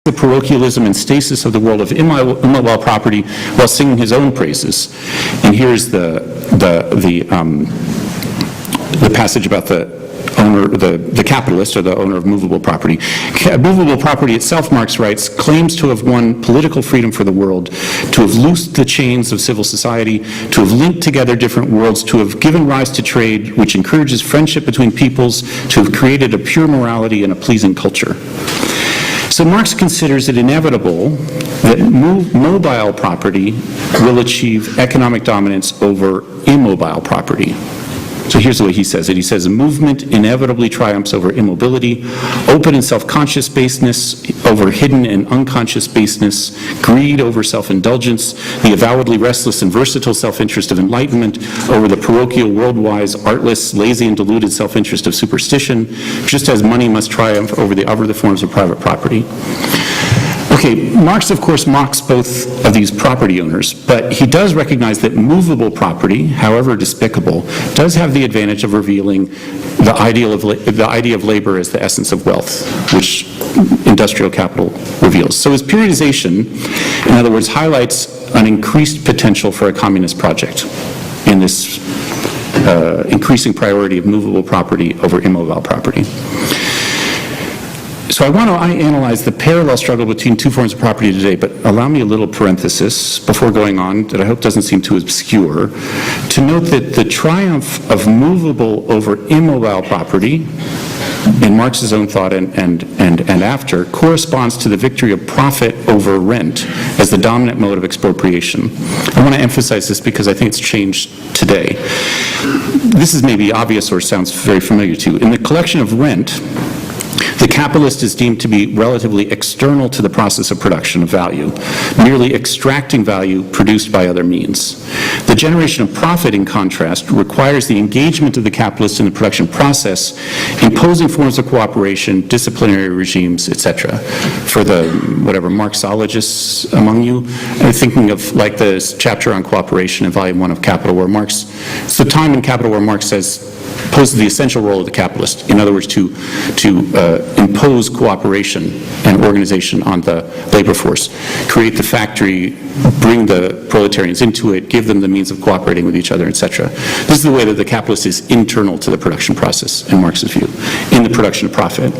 the parochialism and stasis of the world of immobile property while singing his own praises. And here's the passage about the owner, the capitalist, or the owner of movable property. Movable property itself, Marx writes, claims to have won political freedom for the world, to have loosed the chains of civil society, to have linked together different worlds, to have given rise to trade, which encourages friendship between peoples, to have created a pure morality and a pleasing culture. So Marx considers it inevitable that mobile property will achieve economic dominance over immobile property. So here's the way he says it. He says, a movement inevitably triumphs over immobility, open and self-conscious baseness over hidden and unconscious baseness, greed over self-indulgence, the avowedly restless and versatile self-interest of enlightenment over the parochial, world-wise, artless, lazy, and deluded self-interest of superstition, just as money must triumph over the other forms of private property. Okay, Marx, of course, mocks both of these property owners, but he does recognize that movable property, however despicable, does have the advantage of revealing the idea of labor as the essence of wealth, which industrial capital reveals. So his periodization, in other words, highlights an increased potential for a communist project in this increasing priority of movable property over immobile property. So I want to analyze the parallel struggle between two forms of property today, but allow me a little parenthesis before going on that I hope doesn't seem too obscure, to note that the triumph of movable over immobile property in Marx's own thought and after corresponds to the victory of profit over rent as the dominant mode of expropriation. I want to emphasize this because I think it's changed today. This is maybe obvious or sounds very familiar to you. In the collection of rent, the capitalist is deemed to be relatively external to the process of production of value, merely extracting value produced by other means. The generation of profit, in contrast, requires the engagement of the capitalist in the production process, imposing forms of cooperation, disciplinary regimes, etc. For the, whatever, Marxologists among you, I'm thinking of like the chapter on cooperation in Volume 1 of Capital, where Marx, it's the time in Capital where Marx poses the essential role of the capitalist, in other words, to impose cooperation and organization on the labor force, create the factory, bring the proletarians into it, give them the means of cooperating with each other, etc. This is the way that the capitalist is internal to the production process, in Marx's view, in the production of profit.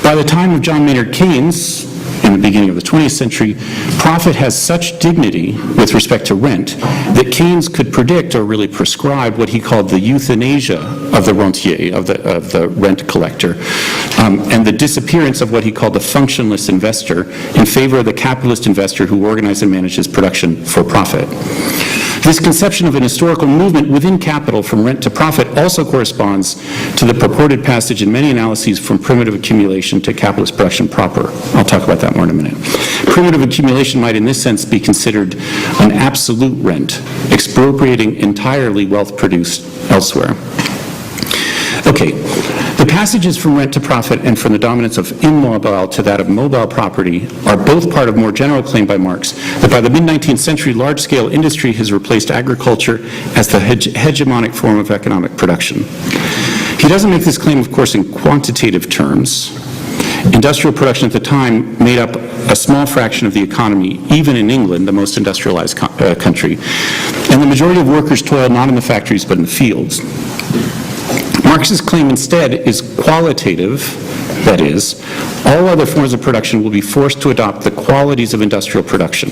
By the time of John Maynard Keynes, in the beginning of the 20th century, profit has such dignity with respect to rent that Keynes could predict or really prescribe what he called the euthanasia of the rentier, of the rent collector, and the disappearance of what he called the functionless investor in favor of the capitalist investor who organizes and manages production for profit. This conception of an historical movement within capital from rent to profit also corresponds to the purported passage in many analyses from primitive accumulation to capitalist production proper. I'll talk about that more in a minute. Primitive accumulation might in this sense be considered an absolute rent, expropriating entirely wealth produced elsewhere. Okay, the passages from rent to profit and from the dominance of immobile to that of mobile property are both part of a more general claim by Marx that by the mid-19th century, large-scale industry has replaced agriculture as the hegemonic form of economic production. He doesn't make this claim, of course, in quantitative terms. Industrial production at the time made up a small fraction of the economy, even in England, the most industrialized country. And the majority of workers toiled not in the factories but in the fields. Marx's claim instead is qualitative, that is, all other forms of production will be forced to adopt the qualities of industrial production.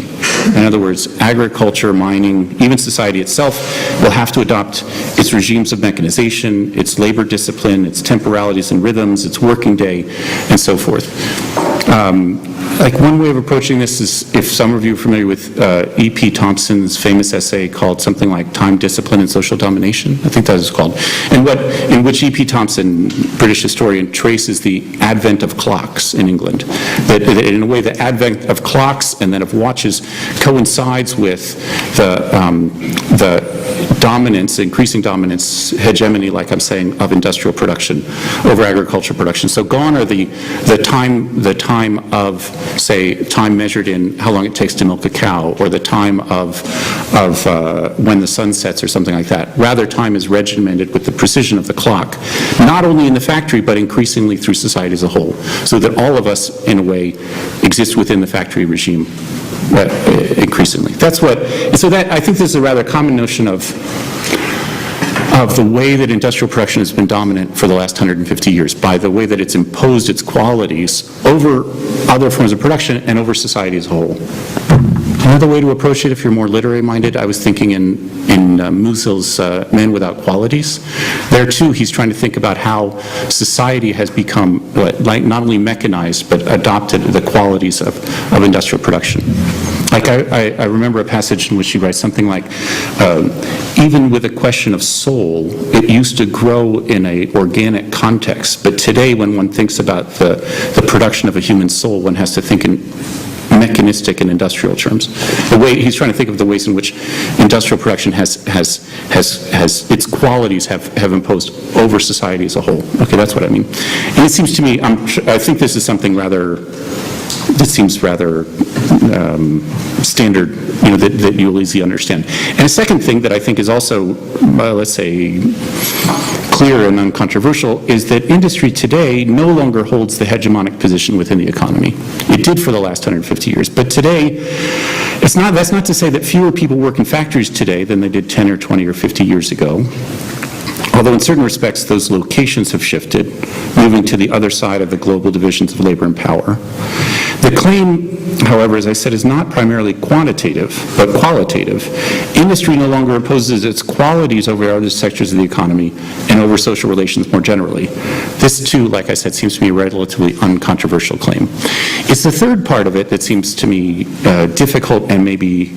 In other words, agriculture, mining, even society itself will have to adopt its regimes of mechanization, its labor discipline, its temporalities and rhythms, its working day, and so forth. Like one way of approaching this is, if some of you are familiar with E.P. Thompson's famous essay called something like Time, Discipline, and Social Domination, I think that is called, and in which E.P. Thompson, British historian, traces the advent of clocks in England. That in a way, the advent of clocks and then of watches coincides with the dominance, increasing dominance, hegemony, like I'm saying, of industrial production over agricultural production. So gone are the time of, say, time measured in how long it takes to milk a cow, or the time of when the sun sets or something like that. Rather, time is regimented with the precision of the clock, not only in the factory, but increasingly through society as a whole, so that all of us, in a way, exist within the factory regime increasingly. That's what, so that, I think this is a rather common notion of the way that industrial production has been dominant for the last 150 years, by the way that it's imposed its qualities over other forms of production and over society as a whole. Another way to approach it, if you're more literary minded, I was thinking in Musil's Men Without Qualities. There too, he's trying to think about how society has become like not only mechanized, but adopted the qualities of industrial production. Like I remember a passage in which he writes something like, even with a question of soul, it used to grow in an organic context, but today when one thinks about the production of a human soul, one has to think in mechanistic and industrial terms. The way he's trying to think of the ways in which industrial production has its qualities have imposed over society as a whole. Okay, that's what I mean. And it seems to me, I think this is something this seems rather standard, that you'll easily understand. And a second thing that I think is also, let's say, clear and uncontroversial, is that industry today no longer holds the hegemonic position within the economy. It did for the last 150 years, but today, that's not to say that fewer people work in factories today than they did 10 or 20 or 50 years ago. Although in certain respects those locations have shifted, moving to the other side of the global divisions of labor and power. The claim, however, as I said, is not primarily quantitative, but qualitative. Industry no longer imposes its qualities over other sectors of the economy and over social relations more generally. This, too, like I said, seems to be a relatively uncontroversial claim. It's the third part of it that seems to me difficult and maybe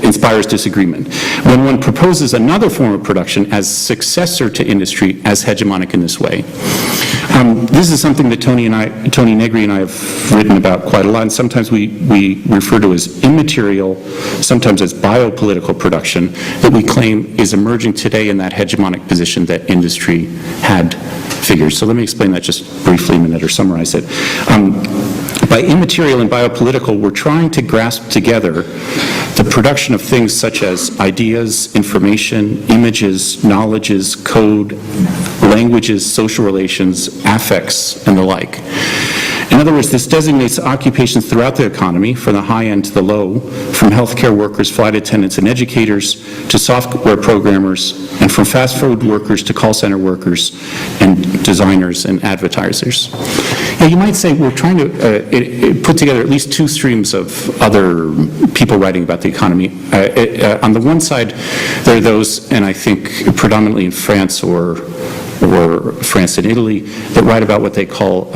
inspires disagreement. When one proposes another form of production as successor to industry as hegemonic in this way. This is something that Tony Negri and I have written about quite a lot, and sometimes we refer to as immaterial, sometimes as biopolitical production, that we claim is emerging today in that hegemonic position that industry had figured. So let me explain that just briefly a minute, or summarize it. By immaterial and biopolitical, we're trying to grasp together the production of things such as ideas, information, images, knowledges, code, languages, social relations, affects, and the like. In other words, this designates occupations throughout the economy, from the high end to the low, from healthcare workers, flight attendants, and educators, to software programmers, and from fast food workers to call center workers, and designers and advertisers. Now, you might say we're trying to put together at least two streams of other people writing about the economy. On the one side, there are those, and I think predominantly in France or France and Italy, that write about what they call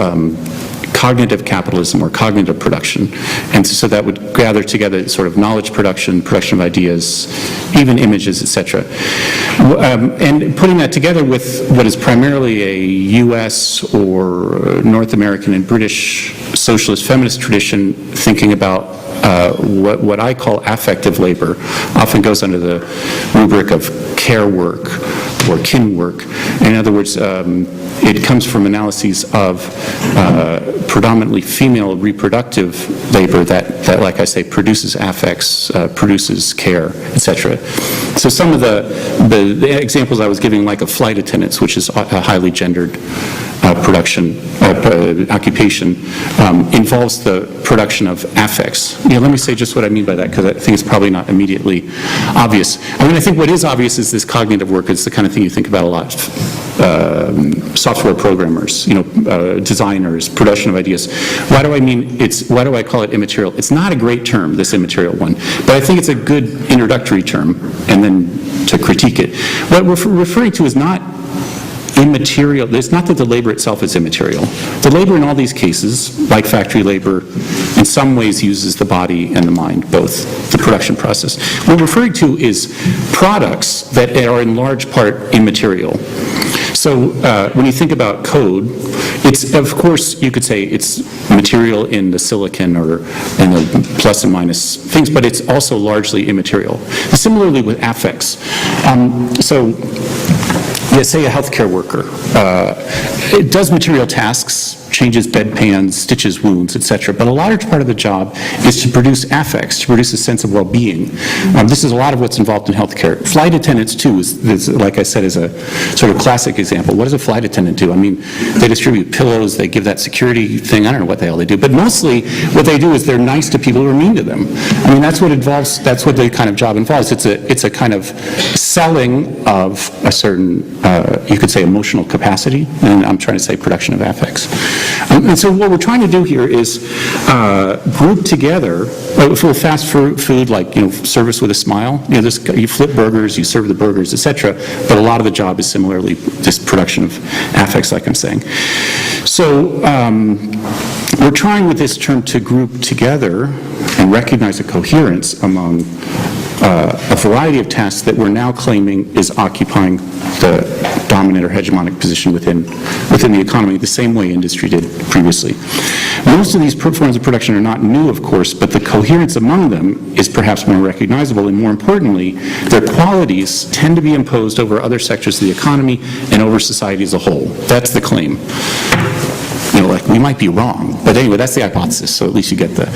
cognitive capitalism or cognitive production. And so that would gather together sort of knowledge production, production of ideas, even images, etc. And putting that together with what is primarily a US or North American and British socialist feminist tradition, thinking about what I call affective labor, often goes under the rubric of care work or kin work. In other words, it comes from analyses of predominantly female reproductive labor that, like I say, produces affects, produces care, etc. So some of the examples I was giving, like a flight attendants, which is a highly gendered production, occupation, involves the production of affects. Let me say just what I mean by that, because I think it's probably not immediately obvious. I think what is obvious is this cognitive work. It's the kind of thing you think about a lot. Software programmers, designers, production of ideas. Why do I call it immaterial? It's not a great term, this immaterial one, but I think it's a good introductory term, and then to critique it. What we're referring to is not immaterial. It's not that the labor itself is immaterial. The labor in all these cases, like factory labor, in some ways uses the body and the mind, both, the production process. What we're referring to is products that are in large part immaterial. So when you think about code, it's, of course, you could say it's material in the silicon or in the plus and minus things, but it's also largely immaterial. Similarly with affects. Say a healthcare worker. It does material tasks, changes bedpans, stitches wounds, etc. But a large part of the job is to produce affects, to produce a sense of well-being. This is a lot of what's involved in healthcare. Flight attendants, too, is, like I said, is a sort of classic example. What does a flight attendant do? I mean, they distribute pillows, they give that security thing, I don't know what the hell they do, but mostly what they do is they're nice to people who are mean to them. I mean, that's what the kind of job involves. It's a kind of selling of a certain, you could say, emotional capacity, and I'm trying to say production of affects. And so what we're trying to do here is group together, for fast food, like, service with a smile, you flip burgers, you serve the burgers, etc., but a lot of the job is similarly this production of affects, like I'm saying. So we're trying with this term to group together and recognize a coherence among a variety of tasks that we're now claiming is occupying the dominant or hegemonic position within the economy, the same way industry did previously. Most of these forms of production are not new, of course, but the coherence among them is perhaps more recognizable, and more importantly, their qualities tend to be imposed over other sectors of the economy and over society as a whole. That's the claim. Like, we might be wrong, but anyway, that's the hypothesis, so at least you get the...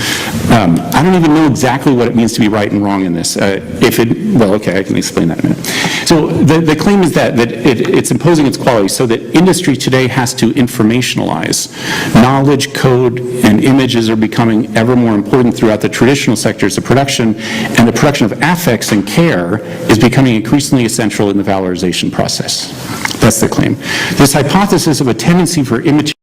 I don't even know exactly what it means to be right and wrong in this. Well, okay, I can explain that in a minute. So the claim is that it's imposing its qualities so that industry today has to informationalize. Knowledge, code, and images are becoming ever more important throughout the traditional sectors of production, and the production of affects and care is becoming increasingly essential in the valorization process. That's the claim. This hypothesis of a tendency for immaterial